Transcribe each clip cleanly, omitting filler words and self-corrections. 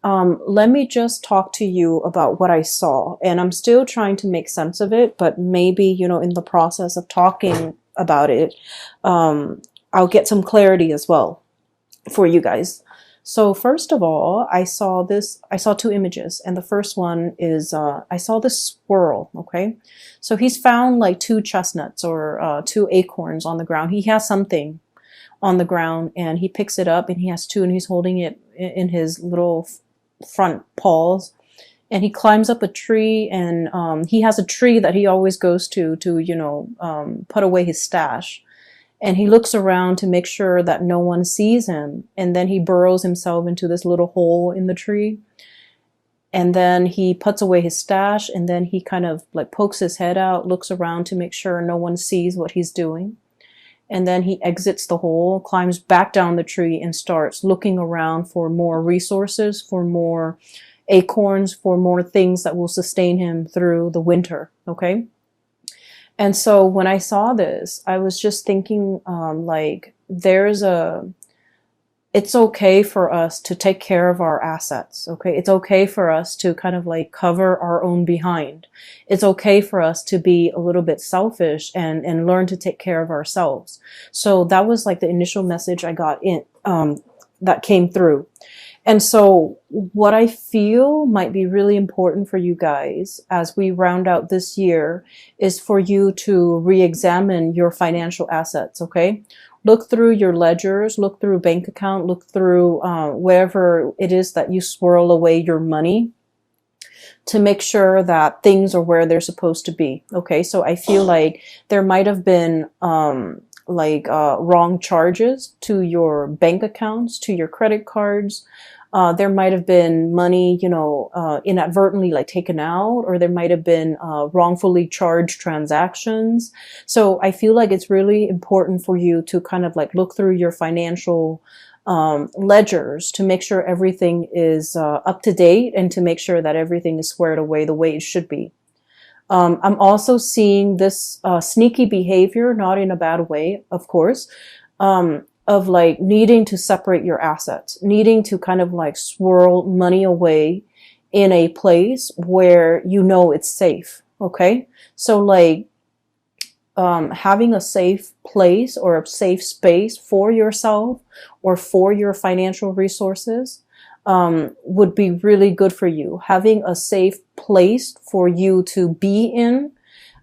Let me just talk to you about what I saw. And I'm still trying to make sense of it, but maybe, in the process of talking about it, I'll get some clarity as well for you guys. So first of all, I saw two images. And the first one is, I saw this squirrel. Okay. So he's found like two chestnuts or two acorns on the ground. He has something on the ground and he picks it up and he has two and he's holding it in his little front paws, and he climbs up a tree, and he has a tree that he always goes to put away his stash, and he looks around to make sure that no one sees him, and then he burrows himself into this little hole in the tree, and then he puts away his stash, and then he kind of like pokes his head out, looks around to make sure no one sees what he's doing. And then he exits the hole, climbs back down the tree, and starts looking around for more resources, for more acorns, for more things that will sustain him through the winter. Okay. And so when I saw this, I was just thinking, it's okay for us to take care of our assets. Okay. It's okay for us to kind of like cover our own behind. It's okay for us to be a little bit selfish and learn to take care of ourselves. So that was like the initial message I got in, that came through. And so what I feel might be really important for you guys as we round out this year is for you to re-examine your financial assets. Okay. Look through your ledgers, look through bank account, look through wherever it is that you swirl away your money to make sure that things are where they're supposed to be. Okay, so I feel like there might have been wrong charges to your bank accounts, to your credit cards. There might have been money, inadvertently like taken out, or there might have been wrongfully charged transactions. So I feel like it's really important for you to kind of like look through your financial ledgers to make sure everything is up to date and to make sure that everything is squared away the way it should be. I'm also seeing this sneaky behavior, not in a bad way, of course, of like needing to separate your assets, needing to kind of like swirl money away in a place where it's safe. Okay. So like, having a safe place or a safe space for yourself or for your financial resources, would be really good for you. Having a safe place for you to be in,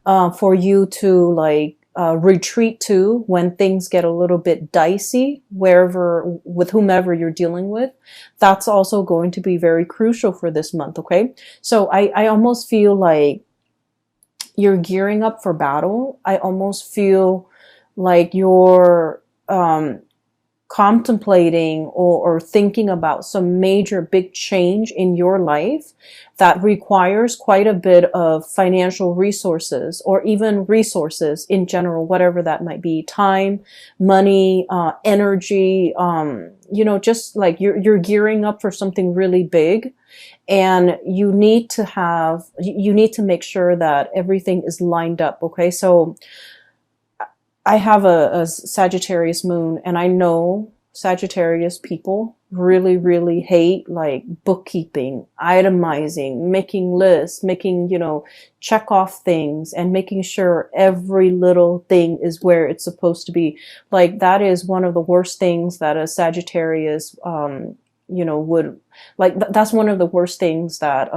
for you to like, retreat to when things get a little bit dicey, with whomever you're dealing with. That's also going to be very crucial for this month. Okay. So I almost feel like you're gearing up for battle. I almost feel like you're, contemplating or thinking about some major big change in your life that requires quite a bit of financial resources, or even resources in general, whatever that might be, time, money, energy, just like you're gearing up for something really big, and you need to make sure that everything is lined up. Okay. So I have a Sagittarius moon, and I know Sagittarius people really, really hate like bookkeeping, itemizing, making lists, making, check off things and making sure every little thing is where it's supposed to be. Like that is one of the worst things that a Sagittarius, would like, that's one of the worst things that,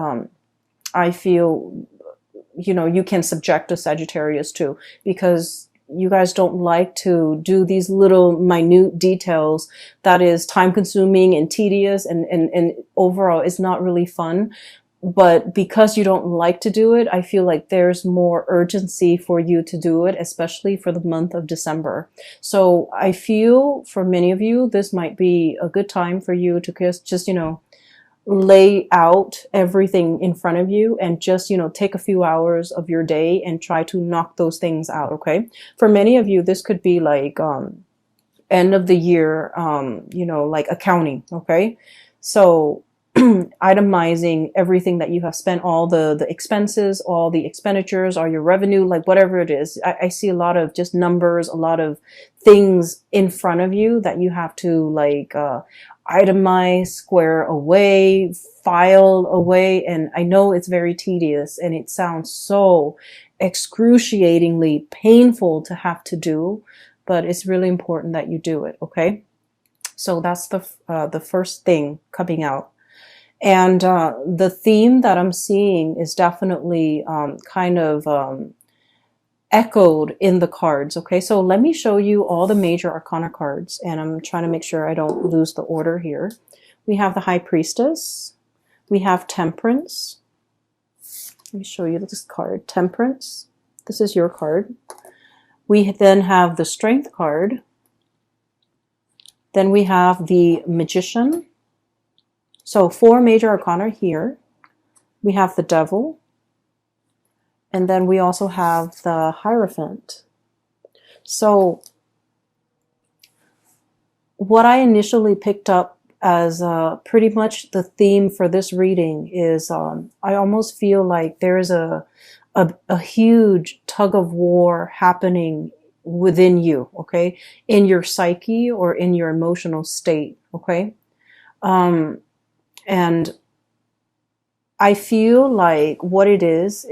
I feel, you can subject a Sagittarius to, because you guys don't like to do these little minute details that is time consuming and tedious and overall is not really fun. But because you don't like to do it, I feel like there's more urgency for you to do it, especially for the month of December. So I feel for many of you, this might be a good time for you to just lay out everything in front of you and just, take a few hours of your day and try to knock those things out. Okay. For many of you, this could be like, end of the year, like accounting. Okay. So itemizing everything that you have spent, all the expenses, all the expenditures, all your revenue, like whatever it is. I see a lot of just numbers, a lot of things in front of you that you have to like, itemize, square away, file away. And I know it's very tedious and it sounds so excruciatingly painful to have to do, but it's really important that you do it. Okay. So that's the first thing coming out. And the theme that I'm seeing is definitely kind of echoed in the cards. Okay, so let me show you all the major arcana cards, and I'm trying to make sure I don't lose the order here. We have the High Priestess. We have Temperance. Let me show you this card, Temperance. This is your card. We then have the Strength card. Then we have the Magician. So 4 major arcana here. We have the Devil. And then we also have the Hierophant. So what I initially picked up as pretty much the theme for this reading is I almost feel like there is a huge tug of war happening within you, okay, in your psyche or in your emotional state, okay? And I feel like what it is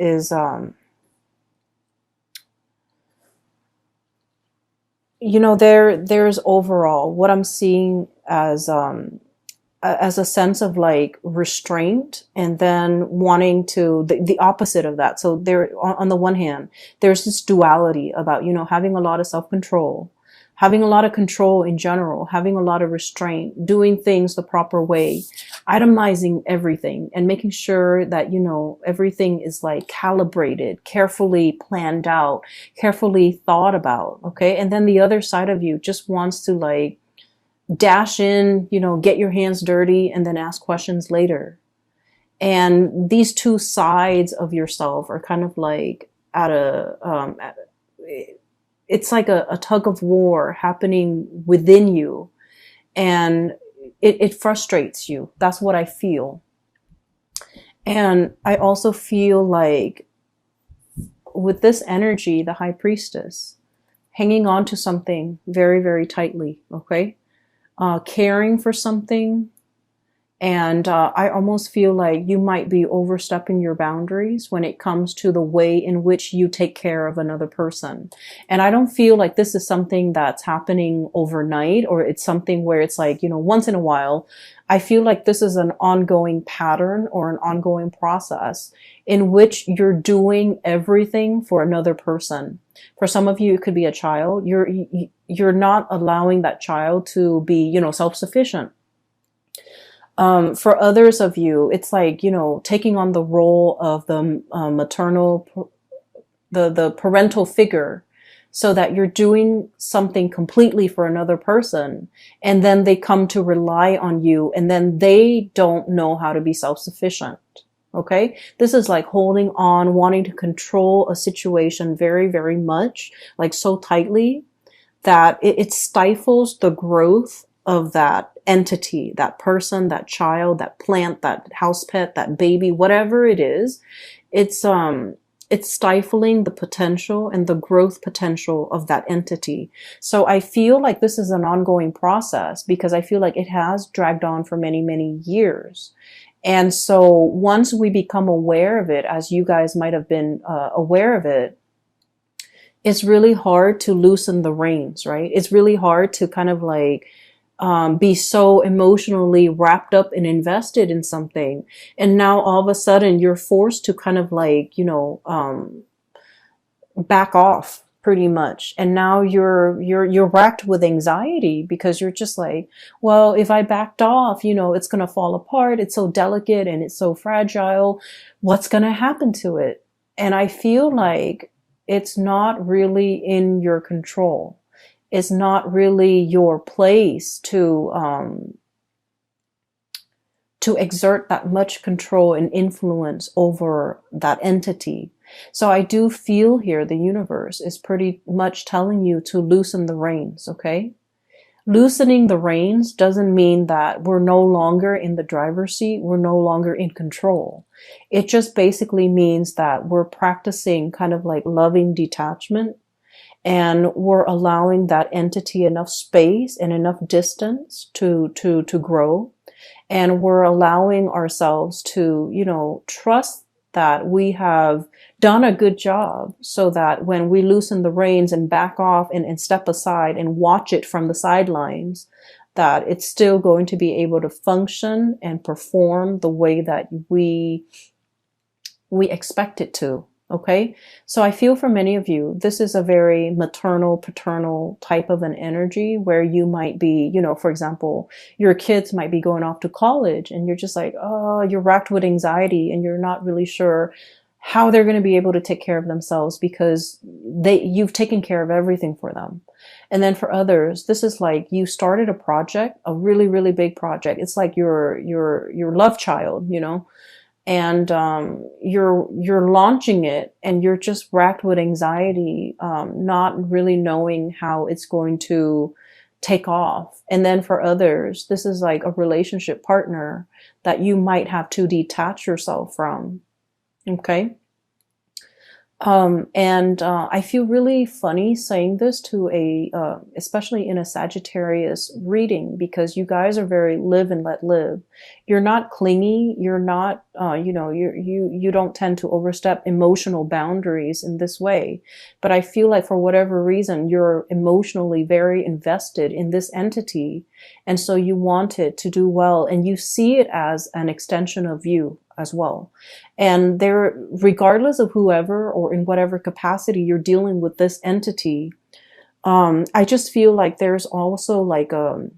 you know, there's overall what I'm seeing as a sense of like restraint, and then wanting to the opposite of that. So there, on the one hand, there's this duality about, you know, having a lot of self-control, having a lot of control in general, having a lot of restraint, doing things the proper way, itemizing everything and making sure that, you know, everything is like calibrated, carefully planned out, carefully thought about. Okay. And then the other side of you just wants to like dash in, you know, get your hands dirty and then ask questions later. And these two sides of yourself are kind of like it's like a tug of war happening within you, and it frustrates you. That's what I feel. And I also feel like with this energy, the High Priestess, hanging on to something very, very tightly, okay? Caring for something. And I almost feel like you might be overstepping your boundaries when it comes to the way in which you take care of another person. And I don't feel like this is something that's happening overnight, or it's something where it's like, you know, once in a while. I feel like this is an ongoing pattern or an ongoing process in which you're doing everything for another person. For some of you, it could be a child. You're not allowing that child to be, you know, self-sufficient. For others of you, it's like, you know, taking on the role of the maternal, the parental figure, so that you're doing something completely for another person, and then they come to rely on you, and then they don't know how to be self-sufficient. Okay? This is like holding on, wanting to control a situation very, very much, like so tightly that it stifles the growth of that entity, that person, that child, that plant, that house pet, that baby, whatever it is. It's stifling the potential and the growth potential of that entity. So I feel like this is an ongoing process, because I feel like it has dragged on for many, many years. And so once we become aware of it, as you guys might have been aware of it, it's really hard to loosen the reins, right? It's really hard to kind of like be so emotionally wrapped up and invested in something. And now all of a sudden you're forced to kind of like, you know, back off pretty much. And now you're racked with anxiety, because you're just like, well, if I backed off, you know, it's going to fall apart. It's so delicate and it's so fragile. What's going to happen to it? And I feel like it's not really in your control. It's not really your place to exert that much control and influence over that entity. So I do feel here the universe is pretty much telling you to loosen the reins, okay? Loosening the reins doesn't mean that we're no longer in the driver's seat, we're no longer in control. It just basically means that we're practicing kind of like loving detachment, and we're allowing that entity enough space and enough distance to grow. And we're allowing ourselves to, trust that we have done a good job, so that when we loosen the reins and back off and step aside and watch it from the sidelines, that it's still going to be able to function and perform the way that we expect it to. Okay. So I feel for many of you, this is a very maternal, paternal type of an energy where you might be, for example, your kids might be going off to college and you're just like, oh, you're racked with anxiety and you're not really sure how they're going to be able to take care of themselves because you've taken care of everything for them. And then for others, this is like you started a project, a really, really big project. It's like your love child, and you're launching it and you're just racked with anxiety, not really knowing how it's going to take off. And then for others, this is like a relationship partner that you might have to detach yourself from. Okay. I feel really funny saying this to especially in a Sagittarius reading, because you guys are very live and let live. You're not clingy. You're not, you don't tend to overstep emotional boundaries in this way. But I feel like for whatever reason, you're emotionally very invested in this entity. And so you want it to do well, and you see it as an extension of you as well. And there, regardless of whoever or in whatever capacity you're dealing with this entity, I just feel like there's also like a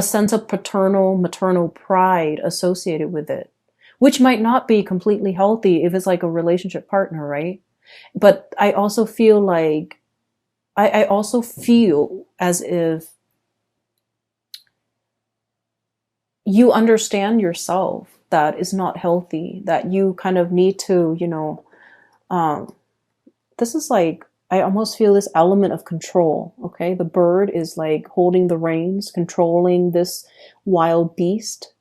sense of paternal, maternal pride associated with it, which might not be completely healthy if it's like a relationship partner, right? But I also feel like, I also feel as if you understand yourself that is not healthy, that you kind of need to, this is like, I almost feel this element of control. Okay. The bird is like holding the reins, controlling this wild beast.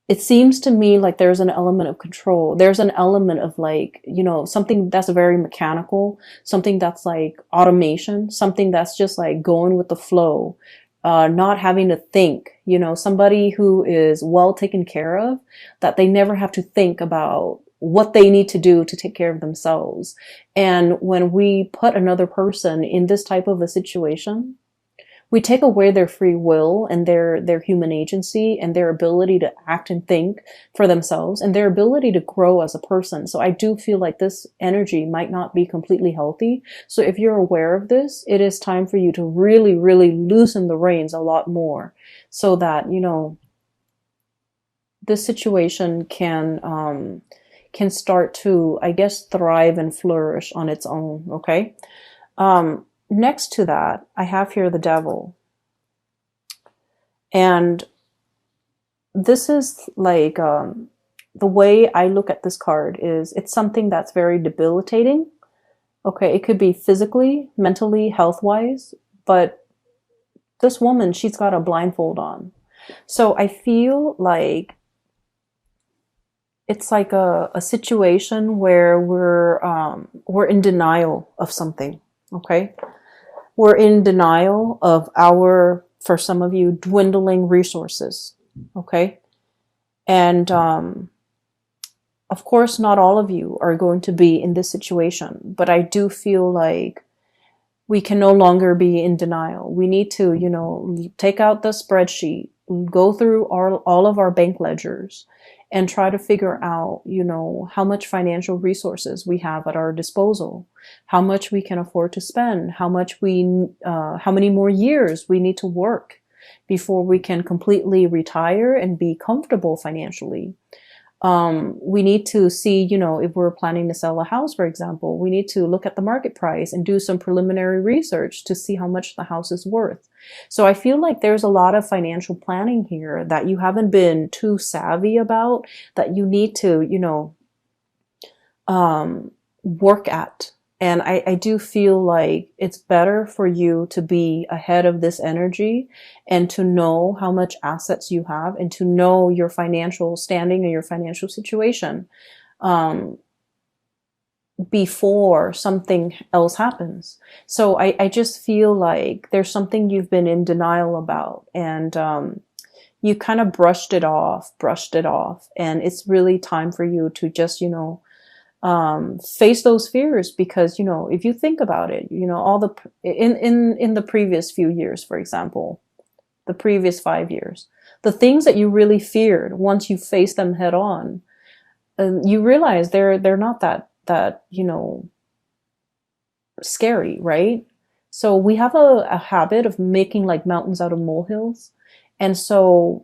It seems to me like there's an element of control. There's an element of like, something that's very mechanical, something that's like automation, something that's just like going with the flow. Not having to think, somebody who is well taken care of, that they never have to think about what they need to do to take care of themselves. And when we put another person in this type of a situation, we take away their free will and their human agency and their ability to act and think for themselves and their ability to grow as a person. So I do feel like this energy might not be completely healthy. So if you're aware of this, it is time for you to really, really loosen the reins a lot more, so that, this situation can start to, I guess, thrive and flourish on its own. Okay. Next to that, I have here the devil. And this is like, the way I look at this card is it's something that's very debilitating. Okay. It could be physically, mentally, health-wise, but this woman, she's got a blindfold on. So I feel like it's like a situation where we're in denial of something. Okay. We're in denial of for some of you, dwindling resources. Okay. And, of course, not all of you are going to be in this situation, but I do feel like we can no longer be in denial. We need to, take out the spreadsheet, go through all of our bank ledgers, and try to figure out, how much financial resources we have at our disposal, how much we can afford to spend, how many more years we need to work before we can completely retire and be comfortable financially. We need to see, if we're planning to sell a house, for example, we need to look at the market price and do some preliminary research to see how much the house is worth. So I feel like there's a lot of financial planning here that you haven't been too savvy about, that you need to, work at. And I do feel like it's better for you to be ahead of this energy and to know how much assets you have and to know your financial standing and your financial situation. before something else happens. So I just feel like there's something you've been in denial about, and you kind of brushed it off. And it's really time for you to just, face those fears, because, if you think about it, all the, in the previous few years, for example, the previous 5 years, the things that you really feared, once you face them head on, you realize they're not that scary, right? So we have a habit of making like mountains out of molehills. And so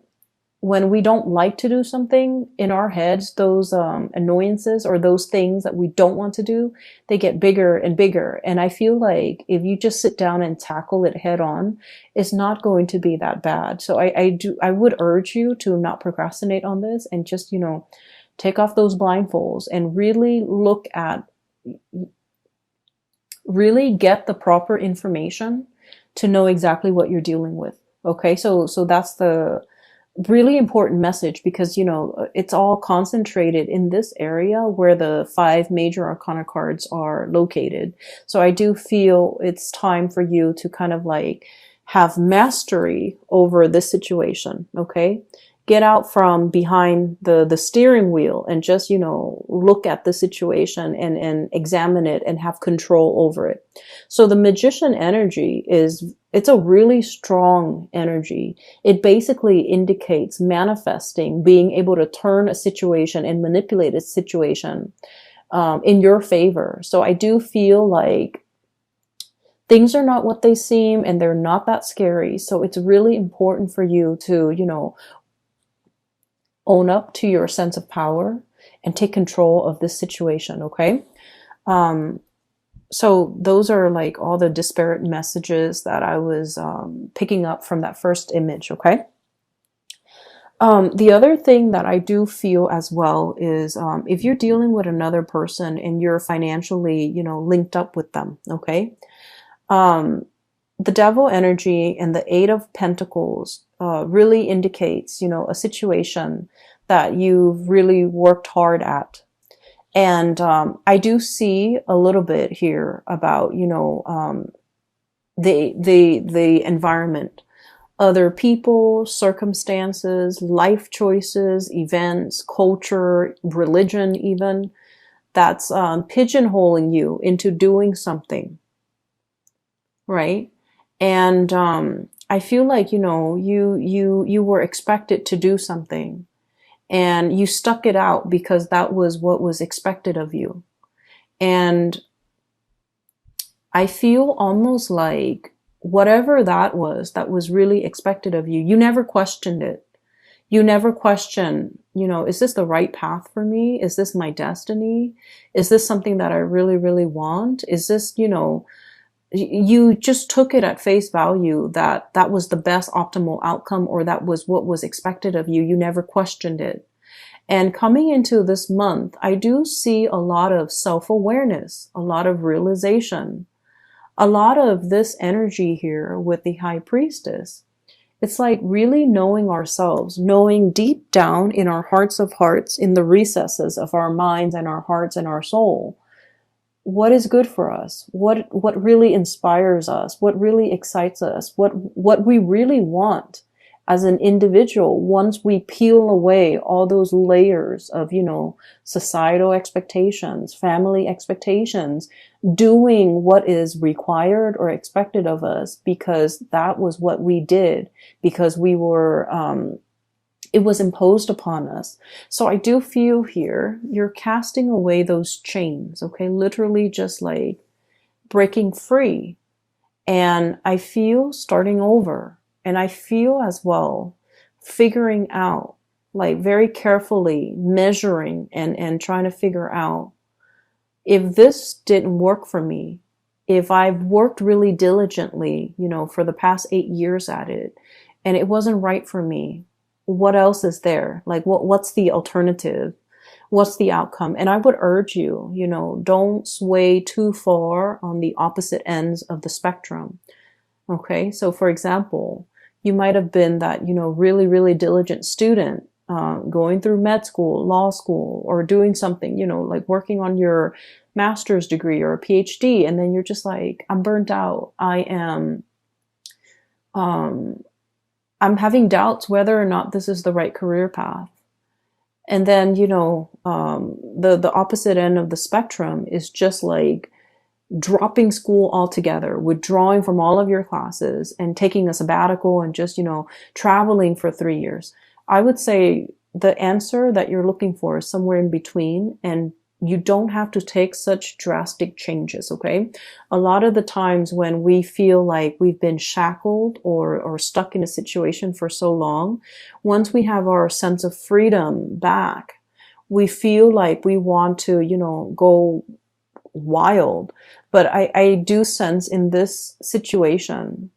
when we don't like to do something, in our heads, those annoyances or those things that we don't want to do, they get bigger and bigger. And I feel like if you just sit down and tackle it head on, it's not going to be that bad. So I would urge you to not procrastinate on this, and just, take off those blindfolds and really look at, really get the proper information to know exactly what you're dealing with. Okay. So that's the really important message, because, it's all concentrated in this area where the 5 major arcana cards are located. So I do feel it's time for you to kind of like have mastery over this situation. Okay. Get out from behind the steering wheel and just, look at the situation and examine it and have control over it. So the magician energy it's a really strong energy. It basically indicates manifesting, being able to turn a situation and manipulate a situation in your favor. So I do feel like things are not what they seem, and they're not that scary. So it's really important for you to, own up to your sense of power and take control of this situation. Okay. So those are like all the disparate messages that I was picking up from that first image. Okay. The other thing that I do feel as well is if you're dealing with another person and you're financially, linked up with them. Okay. The devil energy and the 8 of Pentacles really indicates, a situation that you've really worked hard at. And I do see a little bit here about, the environment, other people, circumstances, life choices, events, culture, religion, even, that's pigeonholing you into doing something, right? And I feel like, you were expected to do something, and you stuck it out because that was what was expected of you. And I feel almost like whatever that was really expected of you, you never questioned it. You never questioned, is this the right path for me? Is this my destiny? Is this something that I really, really want? Is this, you just took it at face value that that was the best optimal outcome, or that was what was expected of you. You never questioned it. And coming into this month, I do see a lot of self-awareness, a lot of realization, a lot of this energy here with the High Priestess. It's like really knowing ourselves, knowing deep down in our hearts of hearts, in the recesses of our minds and our hearts and our soul, what is good for us, what really inspires us, what really excites us, what we really want as an individual. Once we peel away all those layers of, societal expectations, family expectations, doing what is required or expected of us because that was what we did, because we were, it was imposed upon us. So I do feel here, you're casting away those chains, okay? Literally just like breaking free. And I feel starting over. And I feel as well figuring out, like very carefully measuring and trying to figure out, if this didn't work for me, if I've worked really diligently, for the past 8 years at it, and it wasn't right for me, what else is there? Like, what's the alternative? What's the outcome? And I would urge you, don't sway too far on the opposite ends of the spectrum. Okay. So for example, you might have been that, really, really diligent student, going through med school, law school, or doing something, like working on your master's degree or a PhD, and then you're just like, I'm burnt out. I'm having doubts whether or not this is the right career path. And then, the opposite end of the spectrum is just like dropping school altogether, withdrawing from all of your classes and taking a sabbatical and just, traveling for 3 years. I would say the answer that you're looking for is somewhere in between, and you don't have to take such drastic changes, okay? A lot of the times when we feel like we've been shackled or stuck in a situation for so long, once we have our sense of freedom back, we feel like we want to, go wild. But I do sense in this situation